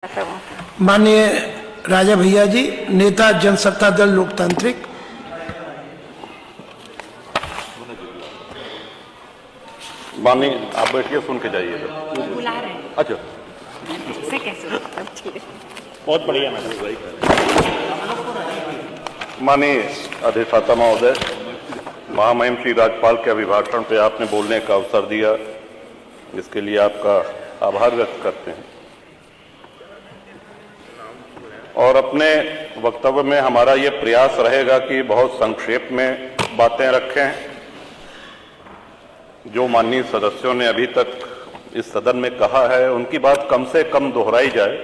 माननीय राजा भैया जी, नेता जनसत्ता दल लोकतांत्रिक। माननीय आप बैठिए, सुन के जाइएगा। बुला रहे हैं। अच्छा, से कैसे? बहुत बढ़िया मैडम। माननीय अधिष्ठाता महोदय, महामहिम श्री राज्यपाल के अभिभाषण पे आपने बोलने का अवसर दिया, इसके लिए आपका आभार व्यक्त करते हैं। और अपने वक्तव्य में हमारा ये प्रयास रहेगा कि बहुत संक्षेप में बातें रखें। जो माननीय सदस्यों ने अभी तक इस सदन में कहा है, उनकी बात कम से कम दोहराई जाए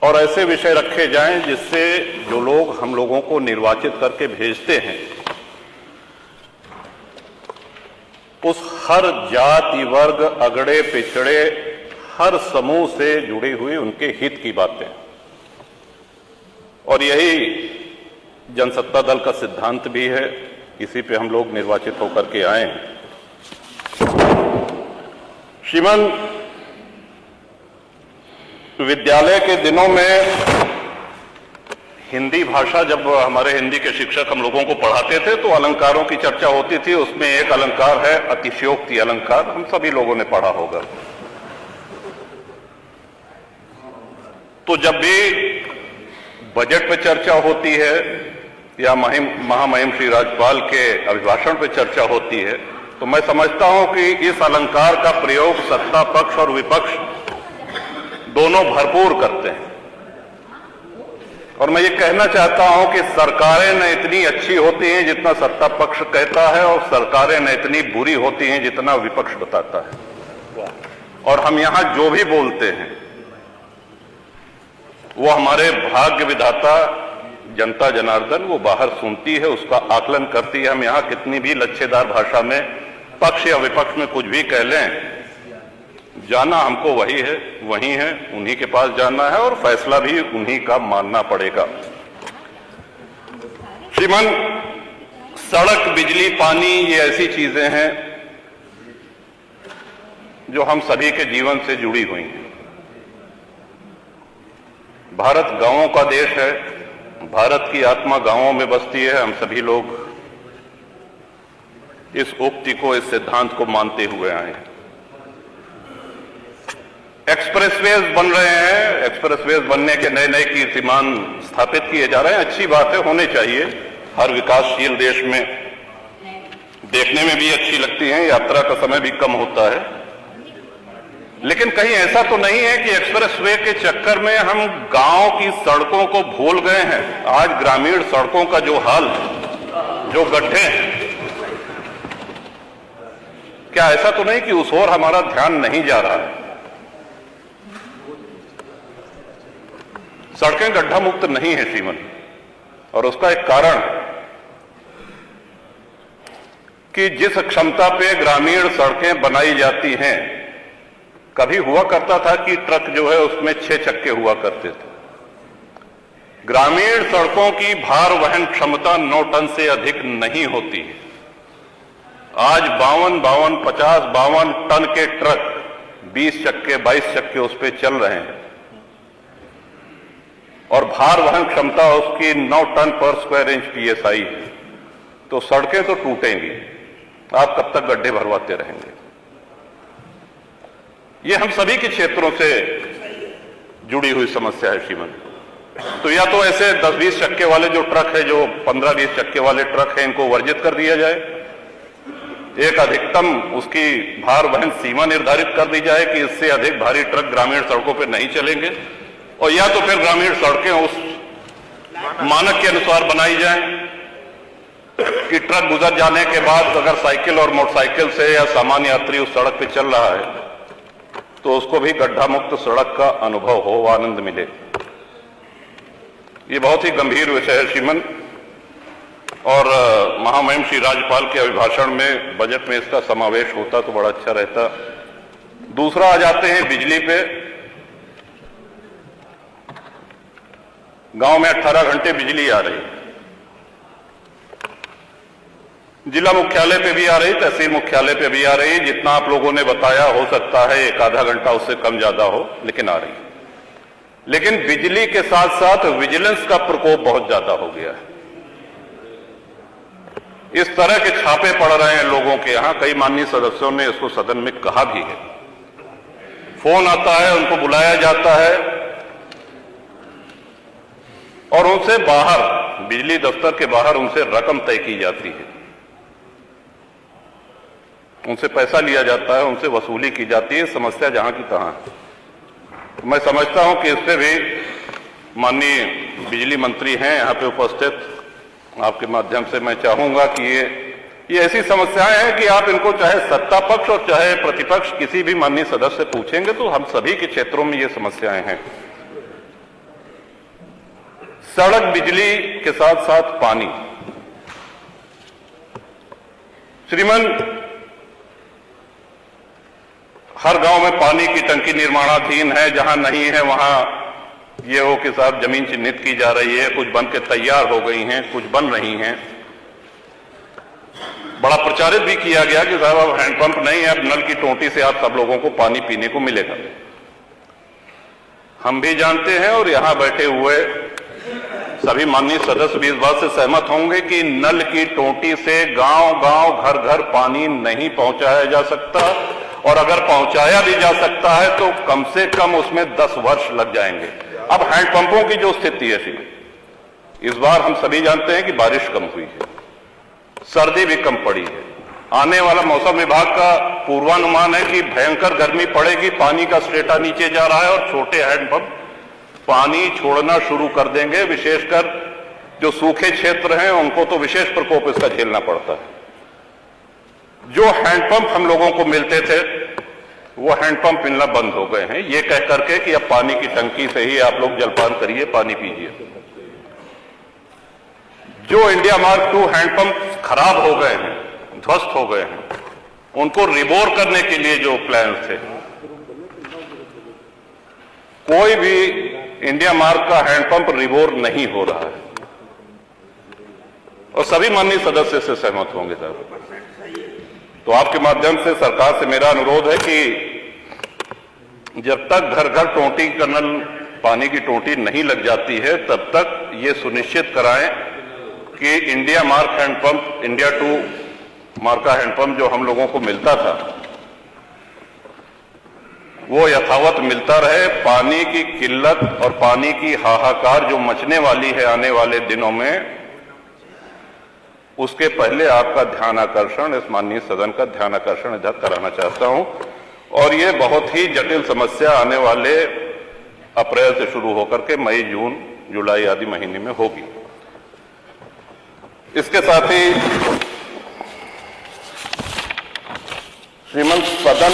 और ऐसे विषय रखे जाएं जिससे जो लोग हम लोगों को निर्वाचित करके भेजते हैं, उस हर जाति वर्ग अगड़े पिछड़े हर समूह से जुड़ी हुई उनके हित की बातें, और यही जनसत्ता दल का सिद्धांत भी है। इसी पे हम लोग निर्वाचित होकर के आए हैं। श्रीमान, विद्यालय के दिनों में हिंदी भाषा, जब हमारे हिंदी के शिक्षक हम लोगों को पढ़ाते थे तो अलंकारों की चर्चा होती थी। उसमें एक अलंकार है अतिशयोक्ति अलंकार, हम सभी लोगों ने पढ़ा होगा। तो जब भी बजट पे चर्चा होती है या महामहिम श्री राज्यपाल के अभिभाषण पे चर्चा होती है, तो मैं समझता हूं कि इस अलंकार का प्रयोग सत्ता पक्ष और विपक्ष दोनों भरपूर करते हैं। और मैं ये कहना चाहता हूं कि सरकारें न इतनी अच्छी होती हैं जितना सत्ता पक्ष कहता है, और सरकारें न इतनी बुरी होती हैं जितना विपक्ष बताता है। और हम यहां जो भी बोलते हैं वो हमारे भाग्य विधाता जनता जनार्दन वो बाहर सुनती है, उसका आकलन करती है। हम यहां कितनी भी लच्छेदार भाषा में पक्ष या विपक्ष में कुछ भी कह लें, जाना हमको वही है, वही है, उन्हीं के पास जाना है और फैसला भी उन्हीं का मानना पड़ेगा। श्रीमान, सड़क, बिजली, पानी, ये ऐसी चीजें हैं जो हम सभी के जीवन से जुड़ी हुई हैं। भारत गांवों का देश है, भारत की आत्मा गांवों में बसती है। हम सभी लोग इस उक्ति को, इस सिद्धांत को मानते हुए आए हैं। एक्सप्रेसवेज बन रहे हैं, एक्सप्रेसवेज बनने के नए नए कीर्तिमान स्थापित किए जा रहे हैं। अच्छी बात है, होने चाहिए। हर विकासशील देश में देखने में भी अच्छी लगती हैं, यात्रा का समय भी कम होता है। लेकिन कहीं ऐसा तो नहीं है कि एक्सप्रेसवे के चक्कर में हम गांव की सड़कों को भूल गए हैं। आज ग्रामीण सड़कों का जो हाल, जो गड्ढे हैं, क्या ऐसा तो नहीं कि उस ओर हमारा ध्यान नहीं जा रहा है? सड़कें गड्ढा मुक्त नहीं है श्रीमन, और उसका एक कारण कि जिस क्षमता पे ग्रामीण सड़कें बनाई जाती हैं, कभी हुआ करता था कि ट्रक जो है उसमें 6 चक्के हुआ करते थे। ग्रामीण सड़कों की भार वहन क्षमता 9 टन से अधिक नहीं होती है। आज 52 टन के ट्रक 20 चक्के 22 चक्के उस पर चल रहे हैं, और भार वहन क्षमता उसकी 9 टन पर स्क्वायर इंच PSI है। तो सड़कें तो टूटेंगी, आप कब तक गड्ढे भरवाते रहेंगे? ये हम सभी के क्षेत्रों से जुड़ी हुई समस्या है श्रीमन। तो या तो ऐसे 10-20 चक्के वाले जो ट्रक है, जो 15-20 चक्के वाले ट्रक हैं, इनको वर्जित कर दिया जाए। एक अधिकतम उसकी भार वहन सीमा निर्धारित कर दी जाए कि इससे अधिक भारी ट्रक ग्रामीण सड़कों पर नहीं चलेंगे, और या तो फिर ग्रामीण सड़कें उस मानक के अनुसार बनाई जाएं कि ट्रक गुजर जाने के बाद अगर साइकिल और मोटरसाइकिल से या सामान्य यात्री उस सड़क पे चल रहा है तो उसको भी गड्ढा मुक्त सड़क का अनुभव हो, आनंद मिले। ये बहुत ही गंभीर विषय है श्रीमन, और महामहिम श्री राज्यपाल के अभिभाषण में, बजट में इसका समावेश होता तो बड़ा अच्छा रहता। दूसरा आ जाते हैं बिजली पे। गांव में 18 घंटे बिजली आ रही है। जिला मुख्यालय पे भी आ रही, तहसील मुख्यालय पे भी आ रही। जितना आप लोगों ने बताया, हो सकता है एक आधा घंटा उससे कम ज्यादा हो, लेकिन आ रही। लेकिन बिजली के साथ साथ विजिलेंस का प्रकोप बहुत ज्यादा हो गया है। इस तरह के छापे पड़ रहे हैं लोगों के यहां। कई माननीय सदस्यों ने इसको सदन में कहा भी है। फोन आता है, उनको बुलाया जाता है और उनसे बाहर, बिजली दफ्तर के बाहर उनसे रकम तय की जाती है, उनसे पैसा लिया जाता है, उनसे वसूली की जाती है। समस्या जहां की तहां है। मैं समझता हूं कि इस पे भी माननीय बिजली मंत्री हैं यहां पे उपस्थित, आपके माध्यम से मैं चाहूंगा कि ये ऐसी समस्याएं हैं कि आप इनको चाहे सत्ता पक्ष और चाहे प्रतिपक्ष किसी भी माननीय सदस्य से पूछेंगे तो हम सभी के क्षेत्रों में ये समस्याएं हैं। सड़क, बिजली के साथ साथ पानी। श्रीमान, हर गांव में पानी की टंकी निर्माणाधीन है। जहां नहीं है वहां ये हो कि साहब जमीन चिन्हित की जा रही है, कुछ बन के तैयार हो गई हैं, कुछ बन रही हैं। बड़ा प्रचारित भी किया गया कि साहब अब हैंडपंप नहीं है, अब नल की टोंटी से आप सब लोगों को पानी पीने को मिलेगा। हम भी जानते हैं और यहां बैठे हुए सभी माननीय सदस्य भी इस बात से सहमत होंगे कि नल की टोंटी से गांव-गांव, घर-घर पानी नहीं पहुंचाया जा सकता, और अगर पहुंचाया भी जा सकता है तो कम से कम उसमें 10 वर्ष लग जाएंगे। अब हैंडपंपों की जो स्थिति है, इस बार हम सभी जानते हैं कि बारिश कम हुई है, सर्दी भी कम पड़ी है। आने वाला मौसम विभाग का पूर्वानुमान है कि भयंकर गर्मी पड़ेगी, पानी का स्टेटा नीचे जा रहा है और छोटे हैंडपंप पानी छोड़ना शुरू कर देंगे। विशेषकर जो सूखे क्षेत्र हैं उनको तो विशेष प्रकोप इसका झेलना पड़ता है। जो हैंडपंप हम लोगों को मिलते थे वो हैंडपंप मिलना बंद हो गए हैं, ये कह करके कि अब पानी की टंकी से ही आप लोग जलपान करिए, पानी पीजिए। जो इंडिया मार्क 2 हैंडपंप खराब हो गए हैं, ध्वस्त हो गए हैं, उनको रिबोर करने के लिए जो प्लान थे, कोई भी इंडिया मार्क का हैंडपंप रिबोर नहीं हो रहा है। और सभी माननीय सदस्य से सहमत होंगे साहब। तो आपके माध्यम से सरकार से मेरा अनुरोध है कि जब तक घर घर टोंटी का नल, पानी की टोंटी नहीं लग जाती है, तब तक ये सुनिश्चित कराएं कि India mark handpump, India 2 mark का हैंडपंप जो हम लोगों को मिलता था वो यथावत मिलता रहे। पानी की किल्लत और पानी की हाहाकार जो मचने वाली है आने वाले दिनों में, उसके पहले आपका ध्यान आकर्षण, इस माननीय सदन का ध्यान आकर्षण इधर कराना चाहता हूं। और ये बहुत ही जटिल समस्या आने वाले अप्रैल से शुरू होकर के मई, जून, जुलाई आदि महीने में होगी। इसके साथ ही श्रीमंत सदन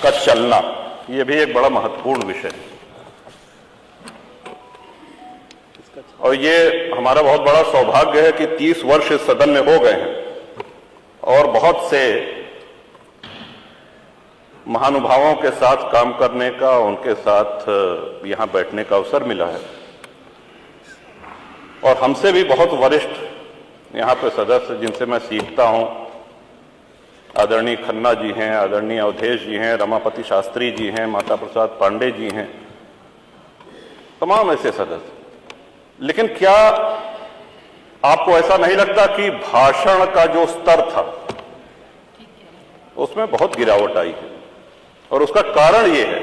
का चलना, यह भी एक बड़ा महत्वपूर्ण विषय है। और ये हमारा बहुत बड़ा सौभाग्य है कि 30 वर्ष इस सदन में हो गए हैं और बहुत से महानुभावों के साथ काम करने का, उनके साथ यहां बैठने का अवसर मिला है। और हमसे भी बहुत वरिष्ठ यहां पे सदस्य जिनसे मैं सीखता हूं, आदरणीय खन्ना जी हैं, आदरणीय अवधेश जी हैं, रमापति शास्त्री जी हैं, माता प्रसाद पांडे जी हैं, तमाम ऐसे सदस्य। लेकिन क्या आपको ऐसा नहीं लगता कि भाषण का जो स्तर था उसमें बहुत गिरावट आई है? और उसका कारण यह है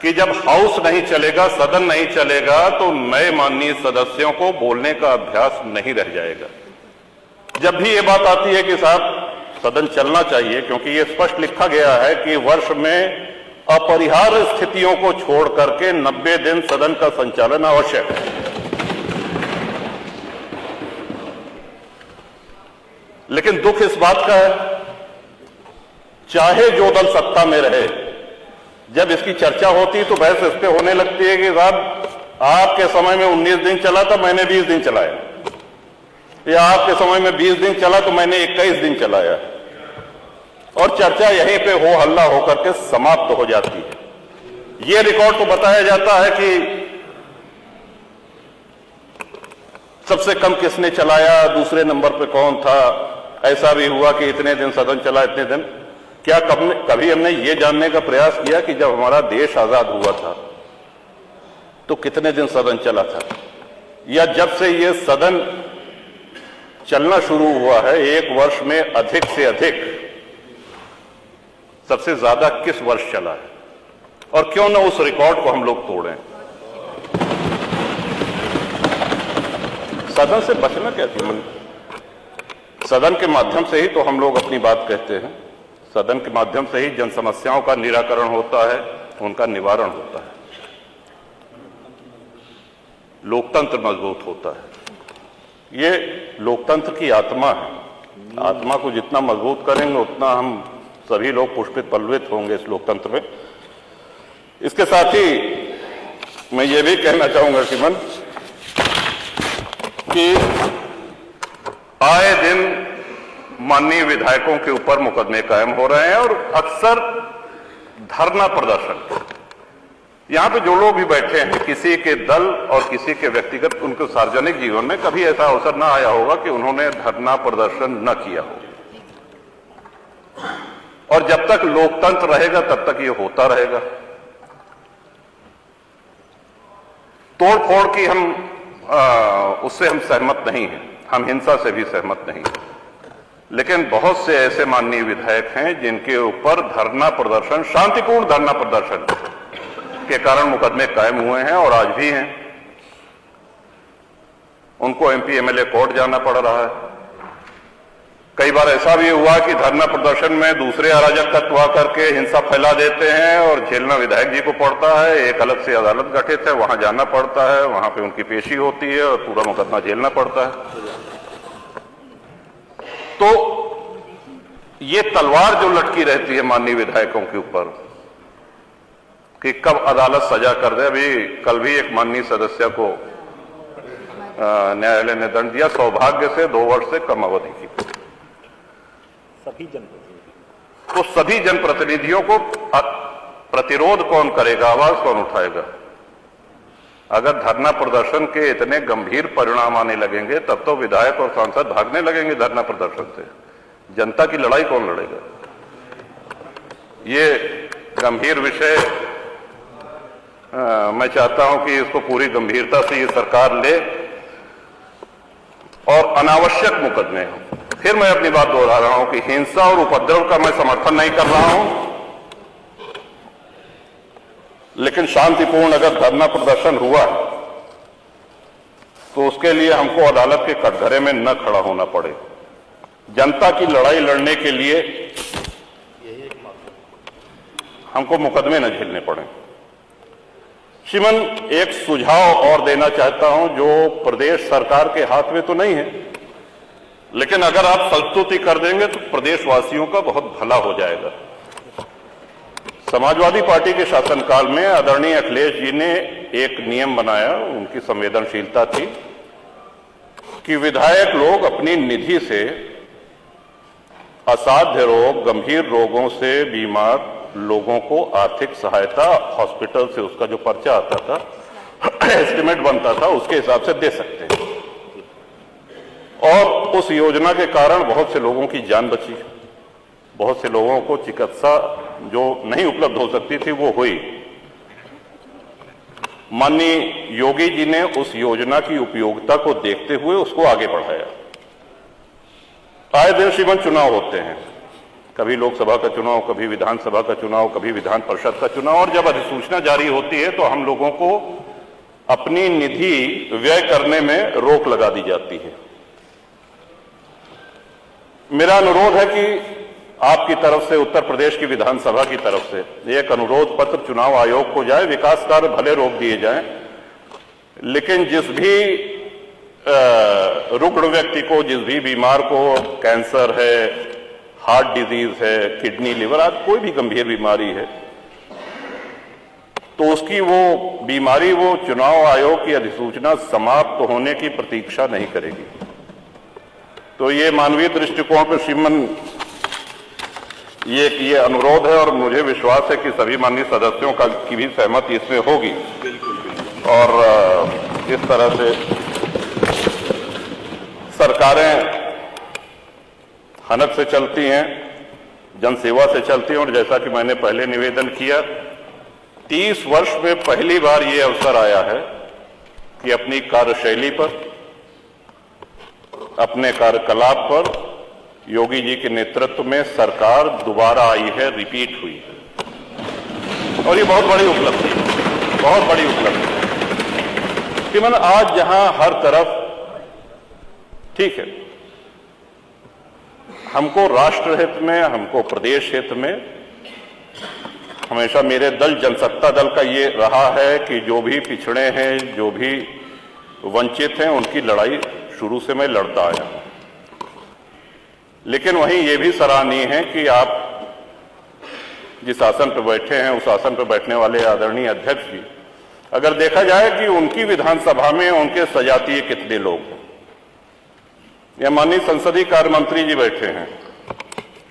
कि जब हाउस नहीं चलेगा, सदन नहीं चलेगा, तो नए माननीय सदस्यों को बोलने का अभ्यास नहीं रह जाएगा। जब भी ये बात आती है कि साहब सदन चलना चाहिए, क्योंकि ये स्पष्ट लिखा गया है कि वर्ष में अपरिहार्य स्थितियों को छोड़ करके 90 दिन सदन का संचालन आवश्यक है। लेकिन दुख इस बात का है, चाहे जो दल सत्ता में रहे, जब इसकी चर्चा होती तो बहस इस पे होने लगती है कि साहब आपके समय में 19 दिन चला था, मैंने 20 दिन चलाया, या आपके समय में 20 दिन चला तो मैंने 21 दिन चलाया। और चर्चा यहीं पे हो हल्ला होकर के समाप्त हो जाती है। ये रिकॉर्ड तो बताया जाता है कि सबसे कम किसने चलाया, दूसरे नंबर पे कौन था, ऐसा भी हुआ कि इतने दिन सदन चला, इतने दिन। क्या कभी हमने ये जानने का प्रयास किया कि जब हमारा देश आजाद हुआ था तो कितने दिन सदन चला था, या जब से ये सदन चलना शुरू हुआ है एक वर्ष में अधिक से अधिक सबसे ज्यादा किस वर्ष चला है, और क्यों ना उस रिकॉर्ड को हम लोग तोड़ें। सदन से बचना क्या थी, सदन के माध्यम से ही तो हम लोग अपनी बात कहते हैं, सदन के माध्यम से ही जन समस्याओं का निराकरण होता है, उनका निवारण होता है, लोकतंत्र मजबूत होता है। ये लोकतंत्र की आत्मा है, आत्मा को जितना मजबूत करेंगे उतना हम सभी लोग पुष्पित पल्लवित होंगे इस लोकतंत्र में। इसके साथ ही मैं ये भी कहना चाहूंगा श्रीमन कि आए दिन माननीय विधायकों के ऊपर मुकदमे कायम हो रहे हैं, और अक्सर धरना प्रदर्शन, यहां पे जो लोग भी बैठे हैं, किसी के दल और किसी के व्यक्तिगत उनके सार्वजनिक जीवन में कभी ऐसा अवसर ना आया होगा कि उन्होंने धरना प्रदर्शन न किया हो, और जब तक लोकतंत्र रहेगा तब तक ये होता रहेगा। तोड़ फोड़ की उससे हम सहमत नहीं हैं, हम हिंसा से भी सहमत नहीं हैं, लेकिन बहुत से ऐसे माननीय विधायक हैं जिनके ऊपर धरना प्रदर्शन, शांतिपूर्ण धरना प्रदर्शन के कारण मुकदमे कायम हुए हैं और आज भी हैं। उनको एमपी एमएलए कोर्ट जाना पड़ रहा है। कई बार ऐसा भी हुआ कि धरना प्रदर्शन में दूसरे अराजक तत्व आकर के हिंसा फैला देते हैं और झेलना विधायक जी को पड़ता है। एक अलग से अदालत गठित है, वहां जाना पड़ता है, वहां पे उनकी पेशी होती है और पूरा मुकदमा झेलना पड़ता है। तो ये तलवार जो लटकी रहती है माननीय विधायकों के ऊपर कि कब अदालत सजा कर दे। अभी कल भी एक माननीय सदस्य को न्यायालय ने दंड दिया, सौभाग्य से 2 वर्ष से कम अवधि की। तो सभी जनप्रतिनिधियों को प्रतिरोध कौन करेगा, आवाज कौन उठाएगा? अगर धरना प्रदर्शन के इतने गंभीर परिणाम आने लगेंगे तब तो विधायक और सांसद भागने लगेंगे धरना प्रदर्शन से। जनता की लड़ाई कौन लड़ेगा? ये गंभीर विषय मैं चाहता हूं कि इसको पूरी गंभीरता से ये सरकार ले और अनावश्यक मुकदमे हो। फिर मैं अपनी बात दोहरा रहा हूं कि हिंसा और उपद्रव का मैं समर्थन नहीं कर रहा हूं, लेकिन शांतिपूर्ण अगर धरना प्रदर्शन हुआ तो उसके लिए हमको अदालत के कटघरे में न खड़ा होना पड़े। जनता की लड़ाई लड़ने के लिए हमको मुकदमे न झेलने पड़े। श्रीमन, एक सुझाव और देना चाहता हूं जो प्रदेश सरकार के हाथ में तो नहीं है, लेकिन अगर आप संस्तुति कर देंगे तो प्रदेशवासियों का बहुत भला हो जाएगा। समाजवादी पार्टी के शासनकाल में आदरणीय अखिलेश जी ने एक नियम बनाया, उनकी संवेदनशीलता थी कि विधायक लोग अपनी निधि से असाध्य रोग, गंभीर रोगों से बीमार लोगों को आर्थिक सहायता हॉस्पिटल से उसका जो पर्चा आता था, एस्टिमेट बनता था, उसके हिसाब से दे सकते हैं। और उस योजना के कारण बहुत से लोगों की जान बची, बहुत से लोगों को चिकित्सा जो नहीं उपलब्ध हो सकती थी वो हुई। माननीय योगी जी ने उस योजना की उपयोगिता को देखते हुए उसको आगे बढ़ाया। आए दिन श्रीमन चुनाव होते हैं, कभी लोकसभा का चुनाव, कभी विधानसभा का चुनाव, कभी विधान परिषद का चुनाव, और जब अधिसूचना जारी होती है तो हम लोगों को अपनी निधि व्यय करने में रोक लगा दी जाती है। मेरा अनुरोध है कि आपकी तरफ से, उत्तर प्रदेश की विधानसभा की तरफ से एक अनुरोध पत्र चुनाव आयोग को जाए। विकास कार्य भले रोक दिए जाएं, लेकिन जिस भी रुग्ण व्यक्ति को, जिस भी बीमार को कैंसर है, हार्ट डिजीज है, किडनी, लिवर आदि कोई भी गंभीर बीमारी है, तो उसकी वो बीमारी वो चुनाव आयोग की अधिसूचना समाप्त होने की प्रतीक्षा नहीं करेगी। तो ये मानवीय दृष्टिकोण पर श्रीमन ये अनुरोध है, और मुझे विश्वास है कि सभी माननीय सदस्यों की भी सहमति इसमें होगी। और इस तरह से सरकारें हनक से चलती हैं, जनसेवा से चलती हैं, और जैसा कि मैंने पहले निवेदन किया, 30 वर्ष में पहली बार ये अवसर आया है कि अपनी कार्यशैली पर, अपने कार्यकलाप पर योगी जी के नेतृत्व में सरकार दोबारा आई है, रिपीट हुई है, और ये बहुत बड़ी उपलब्धि है, बहुत बड़ी उपलब्धि है। कि मतलब आज जहां हर तरफ, ठीक है, हमको राष्ट्र हित में, हमको प्रदेश हित में, हमेशा मेरे दल जनसत्ता दल का ये रहा है कि जो भी पिछड़े हैं, जो भी वंचित हैं, उनकी लड़ाई शुरू से मैं लड़ता आया हूं। लेकिन वहीं ये भी सराहनीय है कि आप जिस आसन पर बैठे हैं, उस आसन पर बैठने वाले आदरणीय अध्यक्ष जी, अगर देखा जाए कि उनकी विधानसभा में उनके सजातीय कितने लोग हैं। यह माननीय संसदीय कार्य मंत्री जी बैठे हैं,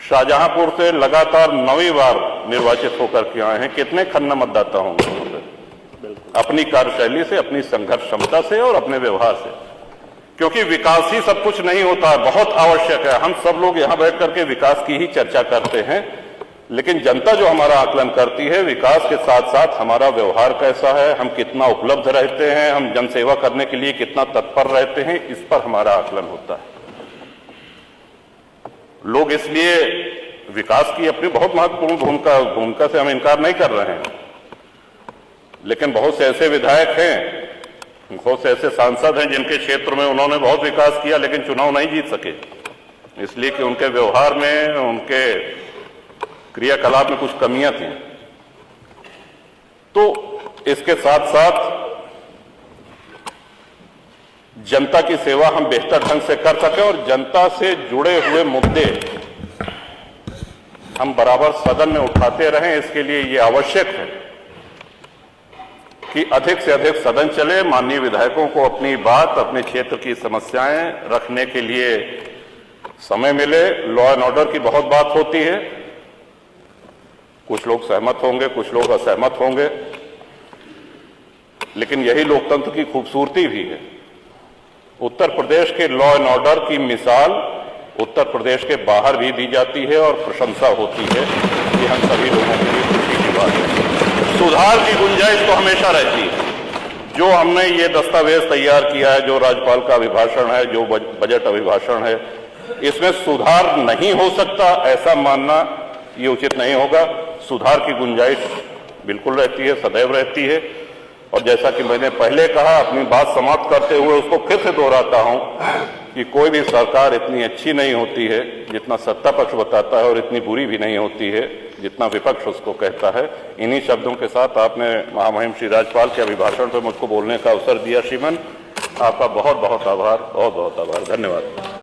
शाहजहांपुर से लगातार 9वीं बार निर्वाचित होकर के आए हैं। कितने खन्ना मतदाता होंगे वहां पे, अपनी कार्यशैली से, अपनी संघर्ष क्षमता से और अपने व्यवहार से। क्योंकि विकास ही सब कुछ नहीं होता है, बहुत आवश्यक है। हम सब लोग यहां बैठ करके विकास की ही चर्चा करते हैं, लेकिन जनता जो हमारा आकलन करती है, विकास के साथ साथ हमारा व्यवहार कैसा है, हम कितना उपलब्ध रहते हैं, हम जनसेवा करने के लिए कितना तत्पर रहते हैं, इस पर हमारा आकलन होता है। लोग इसलिए विकास की अपनी बहुत महत्वपूर्ण भूमिका से हम इनकार नहीं कर रहे हैं, लेकिन बहुत से ऐसे विधायक हैं, बहुत से ऐसे सांसद हैं जिनके क्षेत्र में उन्होंने बहुत विकास किया लेकिन चुनाव नहीं जीत सके, इसलिए कि उनके व्यवहार में, उनके क्रियाकलाप में कुछ कमियां थी। तो इसके साथ साथ जनता की सेवा हम बेहतर ढंग से कर सकें और जनता से जुड़े हुए मुद्दे हम बराबर सदन में उठाते रहें, इसके लिए ये आवश्यक है कि अधिक से अधिक सदन चले, माननीय विधायकों को अपनी बात, अपने क्षेत्र की समस्याएं रखने के लिए समय मिले। लॉ एंड ऑर्डर की बहुत बात होती है, कुछ लोग सहमत होंगे, कुछ लोग असहमत होंगे, लेकिन यही लोकतंत्र की खूबसूरती भी है। उत्तर प्रदेश के लॉ एंड ऑर्डर की मिसाल उत्तर प्रदेश के बाहर भी दी जाती है और प्रशंसा होती है, ये हम सभी लोगों के लिए खुशी की बात है। सुधार की गुंजाइश तो हमेशा रहती है। जो हमने ये दस्तावेज तैयार किया है, जो राज्यपाल का अभिभाषण है, जो बजट अभिभाषण है, इसमें सुधार नहीं हो सकता ऐसा मानना ये उचित नहीं होगा। सुधार की गुंजाइश बिल्कुल रहती है, सदैव रहती है। और जैसा कि मैंने पहले कहा, अपनी बात समाप्त करते हुए उसको फिर से दोहराता हूं कि कोई भी सरकार इतनी अच्छी नहीं होती है जितना सत्ता पक्ष बताता है, और इतनी बुरी भी नहीं होती है जितना विपक्ष उसको कहता है। इन्हीं शब्दों के साथ आपने महामहिम श्री राज्यपाल के अभिभाषण पर मुझको बोलने का अवसर दिया। श्रीमान, आपका बहुत बहुत आभार, बहुत बहुत आभार, धन्यवाद।